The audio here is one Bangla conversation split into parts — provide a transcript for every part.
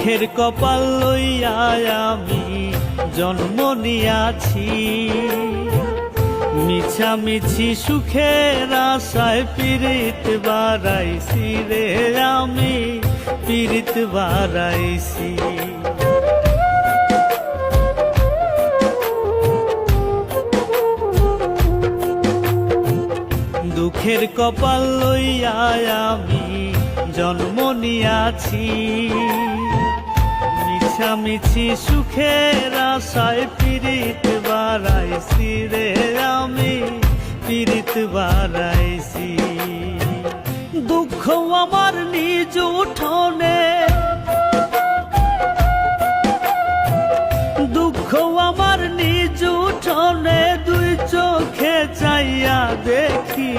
দুঃখের কপাল লইয়া আমি জন্ম নিয়াছি, মিছামিছি সুখের আশায় পীড়িত বাড়াইছি রে, আমি পীড়িত বাড়াইছি। দুঃখের কপাল লইয়া আমি জন্ম নিয়াছি, মিছামিছি সুখের আশায় পীড়িত বাড়াইছি রে, আমি পীড়িত বাড়াইছি। দুঃখ আমার নিজ উঠোনে, দুঃখ আমার নিজ উঠোনে, দুই চোখে চাইয়া দেখি,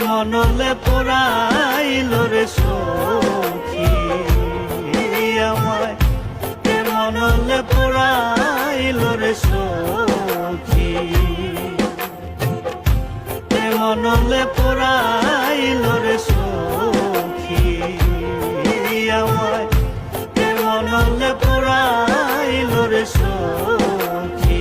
মনলে পোড়াইল রে সখী আমায়, মনলে পোড়াইল রে সখী, মনলে পোড়াইল রে সখী আমায়, মনলে পোড়াইল রে সখী।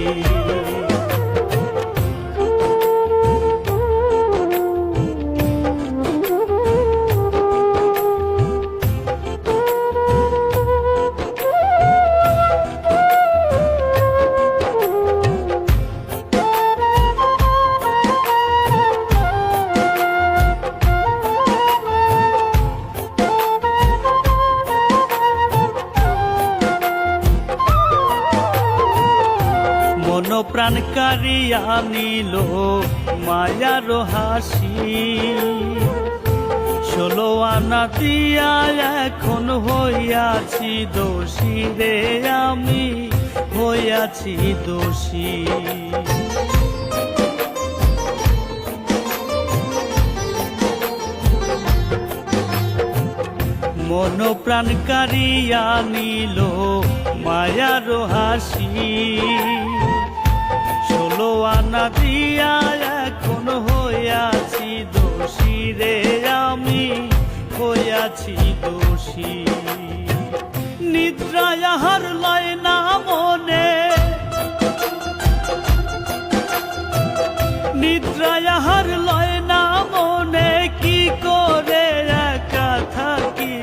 মন প্রাণ কারিয়া নিল মায়ার হাসি, 16 আনা দিয়া এখন হইয়াছি দোষী রে, আমি হইয়াছি দোষী। মন প্রাণ কারিয়া নিল মায়ার হাসি, 16 আনা দিয়া এখন হইয়াছি দোষী রে, আমি হইয়াছি দোষী। নিদ্রায় আহার লয় না মনে, নিদ্রায় আহার লয় না মনে, কি করে একা থাকি,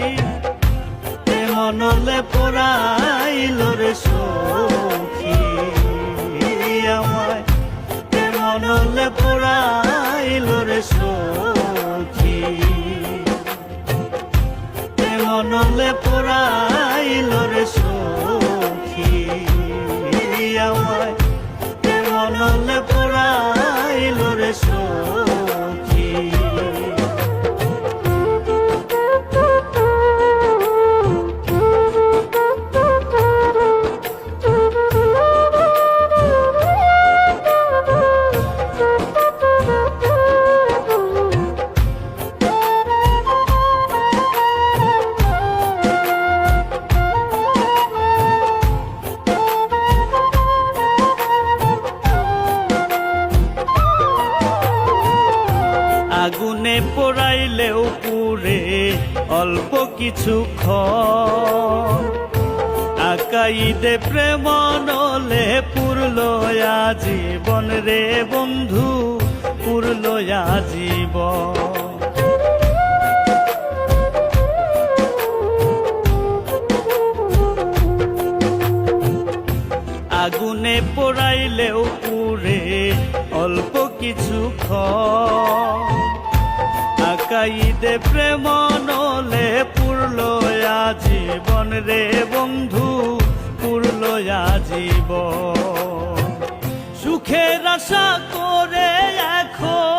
মনলে পোড়াইল রে সখী আমায়, মনলে পোড়াইল রে সখী, মনলে পোড়াইল রে সখী আমায়, মনলে পোড়াইল রে সখী। আগুনে পোড়াইলেও পুড়ে অল্প কিছুক্ষণ, আকাইদে প্রেম নলে পুরল আজীবন রে বন্ধু, পুরল আজীবন। আগুনে পোড়াইলেও পুড়ে অল্প কিছুক্ষণ, আকাইদে প্রেম নলে পুরল আজীবন রে বন্ধু, পুরল আজীবন। সুখের আশা করে এখন